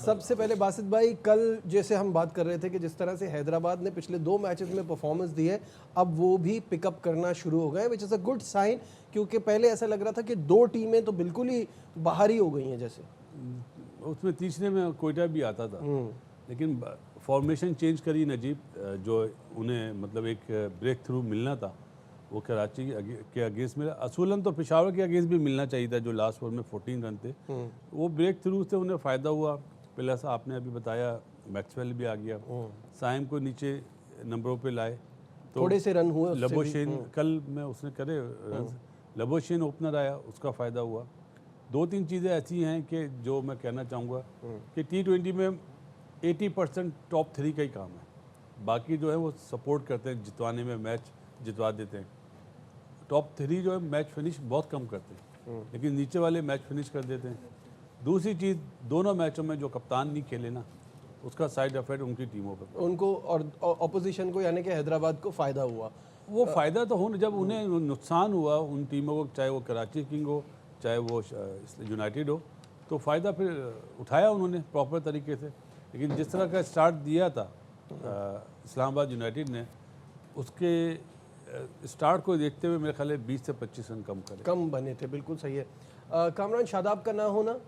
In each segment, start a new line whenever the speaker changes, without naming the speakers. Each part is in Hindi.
सबसे पहले बासित भाई, कल जैसे हम बात कर रहे थे कि जिस तरह से हैदराबाद ने पिछले 2 मैचेस में परफॉर्मेंस दी है, अब वो भी पिकअप करना शुरू हो गए, which is a good sign, क्योंकि पहले ऐसा लग रहा था कि 2 टीमें तो बिल्कुल ही बाहर ही हो गई हैं जैसे।
उसमें तीसरे में कोयटा भी आता था, लेकिन फॉर्मेशन चेंज करी नजीब, जो उन्हें मतलब एक ब्रेक थ्रू मिलना था वो कराची के अगेंस्ट में, असूलन तो पेशावर के अगेंस्ट भी मिलना चाहिए था जो लास्ट ओवर में 14 रन थे, वो ब्रेक थ्रू से उन्हें फ़ायदा हुआ। प्लस आपने अभी बताया मैक्सवेल भी आ गया, साइम को नीचे नंबरों पे लाए, तो
थोड़े से रन हुए।
लबोशेन कल में उसने करे रन, लबोशेन ओपनर आया, उसका फ़ायदा हुआ। 2-3 चीज़ें ऐसी हैं कि जो मैं कहना चाहूँगा कि T20 में 80% टॉप 3 का ही काम है, बाकी जो है वो सपोर्ट करते हैं, जितवाने में मैच जितवा देते हैं। टॉप 3 जो है मैच फिनिश बहुत कम करते हैं, लेकिन नीचे वाले मैच फिनिश कर देते हैं। दूसरी चीज़, दोनों मैचों में जो कप्तान नहीं खेले ना, उसका साइड इफेक्ट उनकी टीमों पर,
उनको और ऑपोजिशन को, यानी कि हैदराबाद को फ़ायदा हुआ।
वो फ़ायदा तो हो, जब उन्हें नुकसान हुआ उन टीमों को, चाहे वो कराची किंग हो चाहे वो यूनाइटेड हो, तो फ़ायदा फिर उठाया उन्होंने प्रॉपर तरीके से। लेकिन जिस तरह का स्टार्ट दिया था इस्लामाबाद यूनाइटेड ने, उसके स्टार्ट को देखते हुए मेरे ख्याल है 20 से 25 रन कम
बने थे। बिल्कुल सही है। कामरान, शादाब का ना होना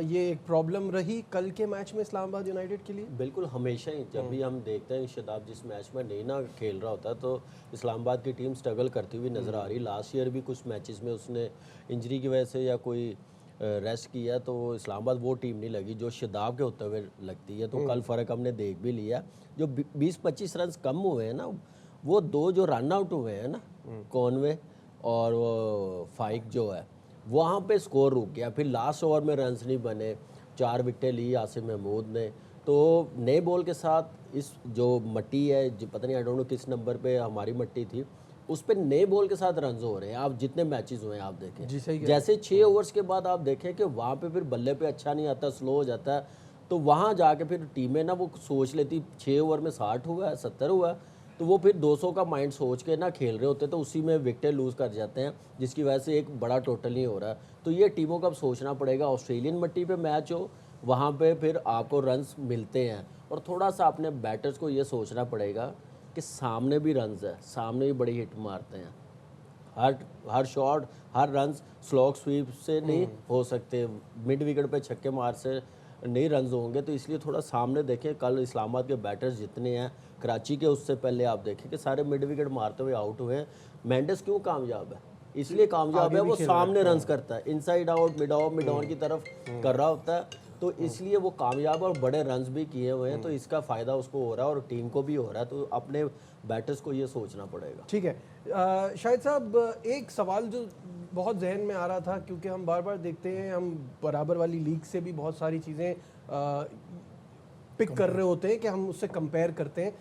ये एक प्रॉब्लम रही कल के मैच में इस्लामाबाद यूनाइटेड के लिए।
बिल्कुल, हमेशा ही जब भी हम देखते हैं शादाब जिस मैच में नहीं ना खेल रहा होता तो इस्लामाबाद की टीम स्ट्रगल करती हुई नज़र आ रही। लास्ट ईयर भी कुछ मैचेस में उसने इंजरी की वजह से या कोई रेस्ट किया तो इस्लामाबाद वो टीम नहीं लगी जो शादाब के होते हुए लगती है। तो कल फ़र्क हमने देख भी लिया, जो 20-25 रन कम हुए हैं ना, वो 2 जो रन आउट हुए हैं ना, कॉनवे और वो फाइक जो है, वहाँ पे स्कोर रुक गया। फिर लास्ट ओवर में रन्स नहीं बने, 4 विकेटें ली आसिम महमूद ने। तो नए बॉल के साथ इस जो मट्टी है, जो पता नहीं आई डोंट नो किस नंबर पे हमारी मट्टी थी, उस पर नए बॉल के साथ रन्स हो रहे हैं। आप जितने मैचेस हुए हैं आप देखें, जैसे 6 ओवर्स के बाद आप देखें कि वहाँ पे फिर बल्ले पे अच्छा नहीं आता, स्लो हो जाता है। तो वहाँ जाके फिर टीमें ना वो सोच लेती 6 ओवर में 60 हुआ है, 70 हुआ है, तो वो फिर 200 का माइंड सोच के ना खेल रहे होते, तो उसी में विकेटें लूज़ कर जाते हैं, जिसकी वजह से एक बड़ा टोटल नहीं हो रहा है। तो ये टीमों का अब सोचना पड़ेगा। ऑस्ट्रेलियन मट्टी पे मैच हो, वहाँ पे फिर आपको रन्स मिलते हैं, और थोड़ा सा अपने बैटर्स को ये सोचना पड़ेगा कि सामने भी रन्स है, सामने भी बड़ी हिट मारते हैं। हर शॉट, हर रन स्लॉग स्वीप से नहीं हो सकते, मिड विकेट पे छक्के मार से नहीं रन्स होंगे। तो इसलिए थोड़ा सामने देखें। कल इस्लामाबाद के बैटर्स जितने हैं, कराची के उससे पहले आप देखें कि सारे मिड विकेट मारते हुए आउट हुए हैं। मेंडिस क्यों कामयाब है? इसलिए कामयाब है वो सामने रन्स करता है, इनसाइड आउट, मिड ऑन की तरफ कर रहा होता है, तो इसलिए वो कामयाब और बड़े रन्स भी किए हुए हैं। तो इसका फ़ायदा उसको हो रहा है और टीम को भी हो रहा है। तो अपने बैटर्स को ये सोचना पड़ेगा।
ठीक है। शाहिद साहब, एक सवाल जो बहुत जहन में आ रहा था, क्योंकि हम बार बार देखते हैं, हम बराबर वाली लीग से भी बहुत सारी चीज़ें पिक कर रहे होते हैं कि हम उससे कंपेयर करते हैं।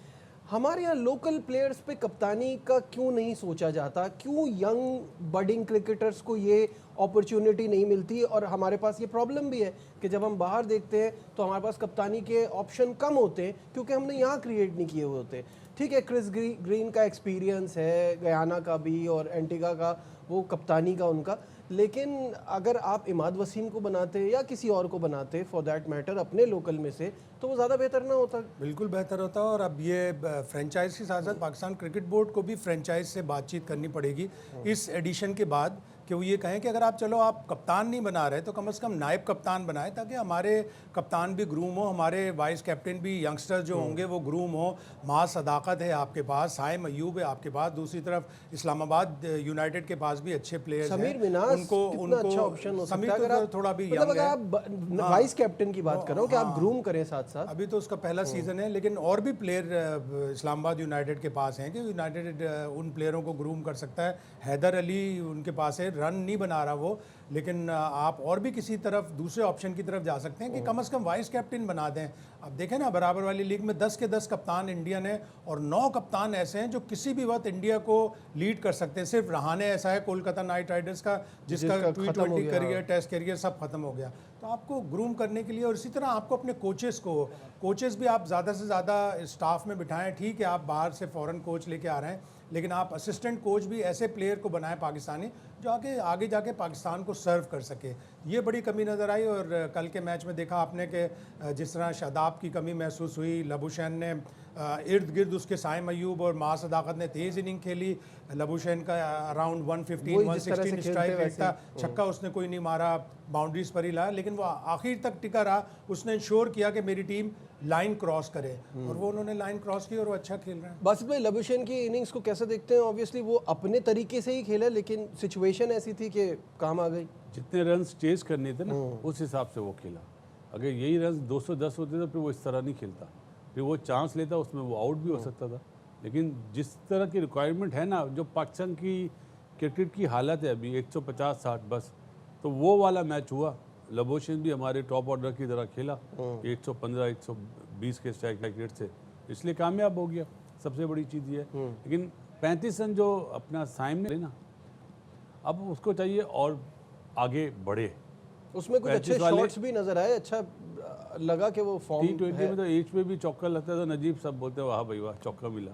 हमारे यहाँ लोकल प्लेयर्स पे कप्तानी का क्यों नहीं सोचा जाता? क्यों यंग बडिंग क्रिकेटर्स को ये अपॉर्चुनिटी नहीं मिलती? और हमारे पास ये प्रॉब्लम भी है कि जब हम बाहर देखते हैं तो हमारे पास कप्तानी के ऑप्शन कम होते हैं, क्योंकि हमने यहाँ क्रिएट नहीं किए हुए होते। ठीक है, क्रिस ग्रीन का एक्सपीरियंस है, गयाना का भी और एंटीगा का, वो कप्तानी का उनका, लेकिन अगर आप इमाद वसीम को बनाते या किसी और को बनाते फॉर दैट मैटर अपने लोकल में से, तो वो ज़्यादा बेहतर ना होता?
बिल्कुल बेहतर होता। और अब ये फ्रेंचाइज के साथ साथ पाकिस्तान क्रिकेट बोर्ड को भी फ्रेंचाइज से बातचीत करनी पड़ेगी इस एडिशन के बाद, कि वो ये कहें कि अगर आप चलो आप कप्तान नहीं बना रहे तो कम से कम नायब कप्तान बनाएं, ताकि हमारे कप्तान भी ग्रूम हो, हमारे वाइस कैप्टन भी यंगस्टर जो होंगे वो ग्रूम हो। माँ सदाकत है आपके पास, साइम अयूब है आपके पास, दूसरी तरफ इस्लामाबाद यूनाइटेड के पास भी अच्छे प्लेयर्स हैं।
समीर मिनास उनको अच्छा ऑप्शन हो सकता है, अगर आप
थोड़ा भी
मतलब अगर आप वाइस कैप्टन की बात कर रहे हो कि आप ग्रूम करें साथ साथ।
अभी तो उसका पहला सीजन है, लेकिन और भी प्लेयर इस्लामाबाद यूनाइटेड के पास हैं कि यूनाइटेड उन प्लेयरों को ग्रूम कर सकता है। हैदर अली उनके पास है, रन नहीं बना रहा वो, लेकिन आप और भी किसी तरफ दूसरे ऑप्शन की तरफ जा सकते हैं कि कम से कम वाइस कैप्टन बना दें। अब देखें ना, बराबर वाली लीग में 10 के 10 कप्तान इंडियन है और 9 कप्तान ऐसे हैं जो किसी भी वक्त इंडिया को लीड कर सकते हैं। सिर्फ रहाने ऐसा है कोलकाता नाइट राइडर्स का, जिसका T20 करियर, टेस्ट करियर सब खत्म हो गया। तो आपको ग्रूम करने के लिए, और इसी तरह आपको अपने कोचेस भी आप ज़्यादा से ज़्यादा स्टाफ में बिठाएं। ठीक है, आप बाहर से फॉरेन कोच लेके आ रहे हैं, लेकिन आप असिस्टेंट कोच भी ऐसे प्लेयर को बनाए पाकिस्तानी जो आगे जाके पाकिस्तान को सर्व कर सके। ये बड़ी कमी नज़र आई। और कल के मैच में देखा आपने कि जिस तरह शादाब की कमी महसूस हुई, लबुशैन ने इर्द गिर्द उसके साइम अयूब और मां सदाकत ने तेज़ इनिंग खेली। लबुशैन का अराउंड 115-116 स्ट्राइक रेट था, छक्का उसने कोई नहीं मारा, बाउंड्रीज पर ही लाया, लेकिन वो आखिर तक टिका रहा। उसने इंश्योर किया कि मेरी टीम लाइन क्रॉस करे, और वो उन्होंने लाइन क्रॉस की और वो अच्छा खेल रहे हैं।
बासित भाई, लबुशैन की इनिंग्स को कैसे देखते हैं? ऑब्वियसली वो अपने तरीके से ही खेला, लेकिन सिचुएशन ऐसी थी कि काम आ गई।
जितने रन चेज करने थे ना उस हिसाब से वो खेला। अगर यही रन 210 होते तो फिर वो इस तरह नहीं खेलता, फिर वो चांस लेता, उसमें वो आउट भी हो सकता था। लेकिन जिस तरह की रिक्वायरमेंट है ना, जो पाकिस्तान की क्रिकेट की हालत है अभी 150-60 बस, तो वो वाला मैच हुआ। लबुशैन भी हमारे टॉप ऑर्डर की तरह खेला, 115-120 के स्ट्राइक रेट से, इसलिए कामयाब हो गया। सबसे बड़ी चीज़ ये है। लेकिन 35 रन जो अपना साइम ने लेना, अब उसको चाहिए और आगे बढ़े।
उसमें कुछ अच्छे
35 वाले-
शॉट्स भी नजर आए, अच्छा लगा कि वो फॉर्म
T20 में तो एज पे भी चौका लगता है तो नजीब सब बोलते हैं वाह भाई वाह चौका मिला।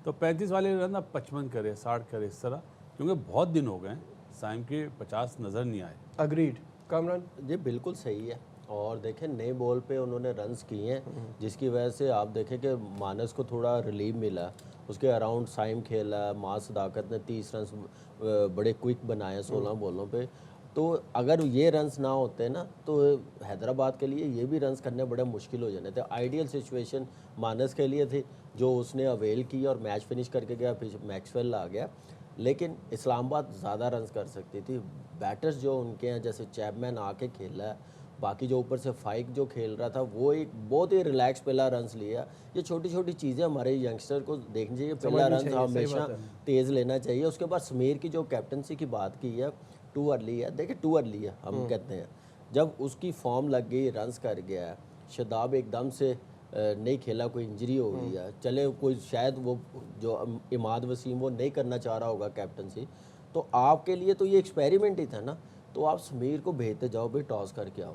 तो 35 वाले रन अब 55 करे, 60 करे, इस तरह, क्योंकि बहुत दिन हो गए हैं साइम के 50 नज़र नहीं आए।
अग्रीड। कामरान?
ये बिल्कुल सही है। और देखें नए बॉल पे उन्होंने रन्स किए हैं, जिसकी वजह से आप देखें कि मानस को थोड़ा रिलीफ मिला। उसके अराउंड साइम खेला, मां सदाकत ने 30 रन बड़े क्विक बनाए 16 बॉलों पे। तो अगर ये रन्स ना होते ना तो हैदराबाद के लिए ये भी रन्स करने बड़े मुश्किल हो जाने थे। आइडियल सिचुएशन मानस के लिए थी जो उसने अवेल की और मैच फिनिश करके गया, फिर मैक्सवेल आ गया। लेकिन इस्लामाबाद ज़्यादा रन्स कर सकती थी। बैटर्स जो उनके हैं, जैसे चैपमैन आके खेला है, बाकी जो ऊपर से फाइक जो खेल रहा था, वो एक बहुत ही रिलैक्स पहला रन्स लिया। ये छोटी छोटी चीज़ें हमारे यंगस्टर को देखनी चाहिए। पहला रन हमेशा तेज़ लेना चाहिए। उसके बाद समीर की जो कैप्टनसी की बात की है, टू अर्ली है। देखिए टू अर्ली है हम कहते हैं, जब उसकी फॉर्म लग गई, रन्स कर गया है। शादाब एकदम से नहीं खेला, कोई इंजरी हो गई है, चले कोई शायद वो जो इमाद वसीम वो नहीं करना चाह रहा होगा कैप्टनसी, तो आपके लिए तो ये एक्सपेरिमेंट ही था ना। तो आप समीर को भेजते जाओ भाई, टॉस करके आओ।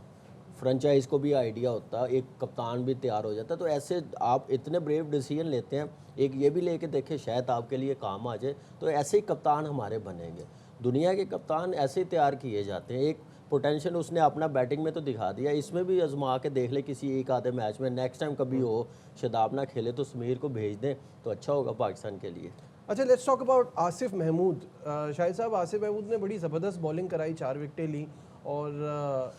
फ्रेंचाइज को भी आइडिया होता, एक कप्तान भी तैयार हो जाता। तो ऐसे आप इतने ब्रेव डिसीजन लेते हैं, एक ये भी लेके देखें शायद आपके लिए काम आ जाए। तो ऐसे ही कप्तान हमारे बनेंगे। दुनिया के कप्तान ऐसे ही तैयार किए जाते हैं। एक पोटेंशियल उसने अपना बैटिंग में तो दिखा दिया, इसमें भी आजमा के देख ले किसी एक आधे मैच में। नेक्स्ट टाइम कभी हो शादाब ना खेले तो समीर को भेज दें तो अच्छा होगा पाकिस्तान के लिए।
अच्छा, let's talk about Asif Mahmood. Shahid साहब, आसिफ महमूद ने बड़ी ज़बरदस्त बॉलिंग कराई, 4 विकेटें ली, और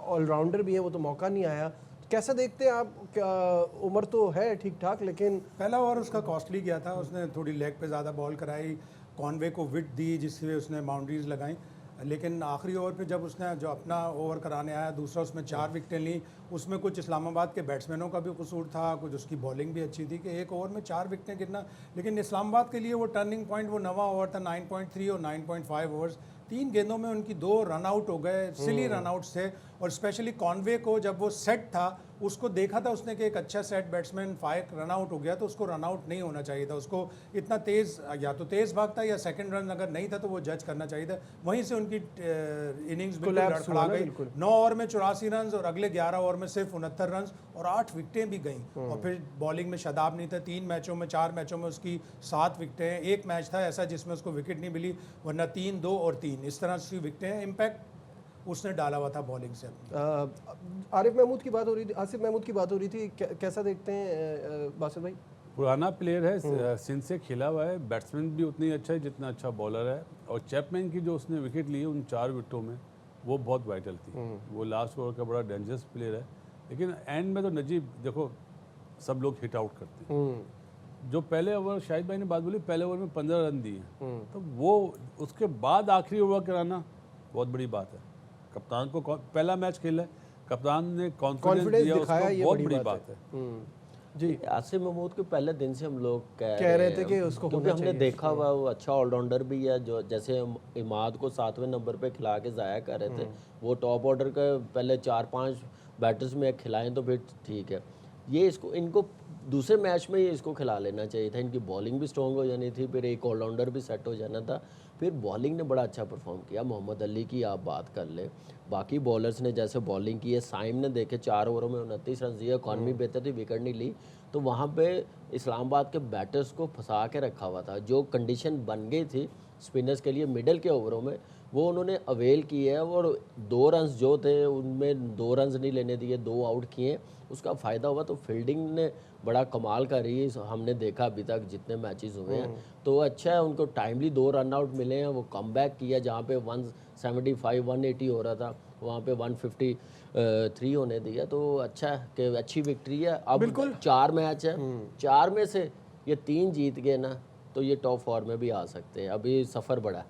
ऑलराउंडर भी है, वो तो मौका नहीं आया। कैसा देखते हैं आप? उम्र तो है ठीक ठाक, लेकिन
पहला ओवर उसका कॉस्टली गया था। उसने थोड़ी लेग पे ज़्यादा बॉल कराई, कॉनवे को विड दी जिससे उसने बाउंड्रीज लगाई। लेकिन आखिरी ओवर पे जब उसने जो अपना ओवर कराने आया, दूसरा उसमें 4 विकेटें ली। उसमें कुछ इस्लामाबाद के बैट्समैनों का भी कसूर था, कुछ उसकी बॉलिंग भी अच्छी थी कि एक ओवर में 4 विकेटें गिरना। लेकिन इस्लामाबाद के लिए वो टर्निंग पॉइंट वो 9वां ओवर था, 9.3 और 9.5 ओवर्स। 3 गेंदों में उनकी 2 रन आउट हो गए, सिली रन आउट्स थे। और स्पेशली कॉनवे को जब वो सेट था, उसको देखा था उसने कि एक अच्छा सेट बैट्समैन फाइक रन आउट हो गया, तो उसको रन आउट नहीं होना चाहिए था। उसको इतना तेज़, या तो तेज़ भागता या सेकंड रन अगर नहीं था तो वो जज करना चाहिए था। वहीं से उनकी इनिंग्स बिल्कुल लड़खड़ा गई। 9 ओवर में 84 रन और अगले 11 ओवर में सिर्फ 69 रन और 8 विकेटें भी गईं। और फिर बॉलिंग में शादाब नहीं था। 3 मैचों में 4 मैचों में उसकी 7 विकेटें। एक मैच था ऐसा जिसमें उसको विकेट नहीं मिली, वरना 3, 2 और 3 इस तरह से विकेटें इम्पैक्ट उसने डाला हुआ था बॉलिंग से।
आसिफ महमूद की बात हो रही थी, आसिफ महमूद की बात हो रही थी, कैसा देखते हैं बासित भाई?
पुराना प्लेयर है, सिंध से खेला हुआ है, बैट्समैन भी उतनी अच्छा है जितना अच्छा बॉलर है। और चैपमैन की जो उसने विकेट ली उन 4 विकेटों में, वो बहुत वाइटल थी। वो लास्ट ओवर का बड़ा डेंजरस प्लेयर है। लेकिन एंड में तो नजीब देखो सब लोग हिट आउट करते हैं। जो पहले ओवर शाहिद भाई ने बात बोली, पहले ओवर में 15 रन दिए, तो वो उसके बाद आखिरी ओवर कराना बहुत बड़ी बात है। कप्तान को पहला मैच खेला है, कप्तान ने कॉन्फिडेंस दिया,
दिखाया,
उसको
ये
बहुत
बड़ी
बड़ी
बात
बात है।
जी,
आसिफ महमूद के पहले दिन से हम लोग
कह रहे थे कि उसको
क्योंकि
होना
हमने
चाहिए।
देखा हुआ वो अच्छा ऑलराउंडर भी है। जो जैसे इमाद को 7वें नंबर पे खिला के ज़ाया कर रहे थे, वो टॉप ऑर्डर का पहले 4-5 बैटर्स में खिलाएं तो फिर ठीक है। ये इनको दूसरे मैच में ही इसको खिला लेना चाहिए था। इनकी बॉलिंग भी स्ट्रॉन्ग हो जानी थी, फिर एक ऑलराउंडर भी सेट हो जाना था। फिर बॉलिंग ने बड़ा अच्छा परफॉर्म किया। मोहम्मद अली की आप बात कर ले, बाकी बॉलर्स ने जैसे बॉलिंग की है, साइम ने देखे 4 ओवरों में 29 रन दिए, इकॉनमी बेहतर थी, विकेट नहीं ली, तो वहाँ पे इस्लामाबाद के बैटर्स को फंसा के रखा हुआ था। जो कंडीशन बन गई थी स्पिनर्स के लिए मिडल के ओवरों में, वो उन्होंने अवेल की है, और 2 रन्स जो थे उनमें 2 रन्स नहीं लेने दिए, 2 आउट किए, उसका फ़ायदा हुआ। तो फील्डिंग ने बड़ा कमाल करी है, हमने देखा अभी तक जितने मैचेस हुए हैं। तो अच्छा है, उनको टाइमली 2 रन आउट मिले हैं, वो कम बैक किया, जहाँ पे 175 180 हो रहा था वहाँ पे 153 होने दिया। तो अच्छा है कि अच्छी विक्ट्री है। अब 4 मैच है, 4 में से ये 3 जीत गए ना, तो ये टॉप 4 में भी आ सकते हैं। अभी सफ़र बड़ा है।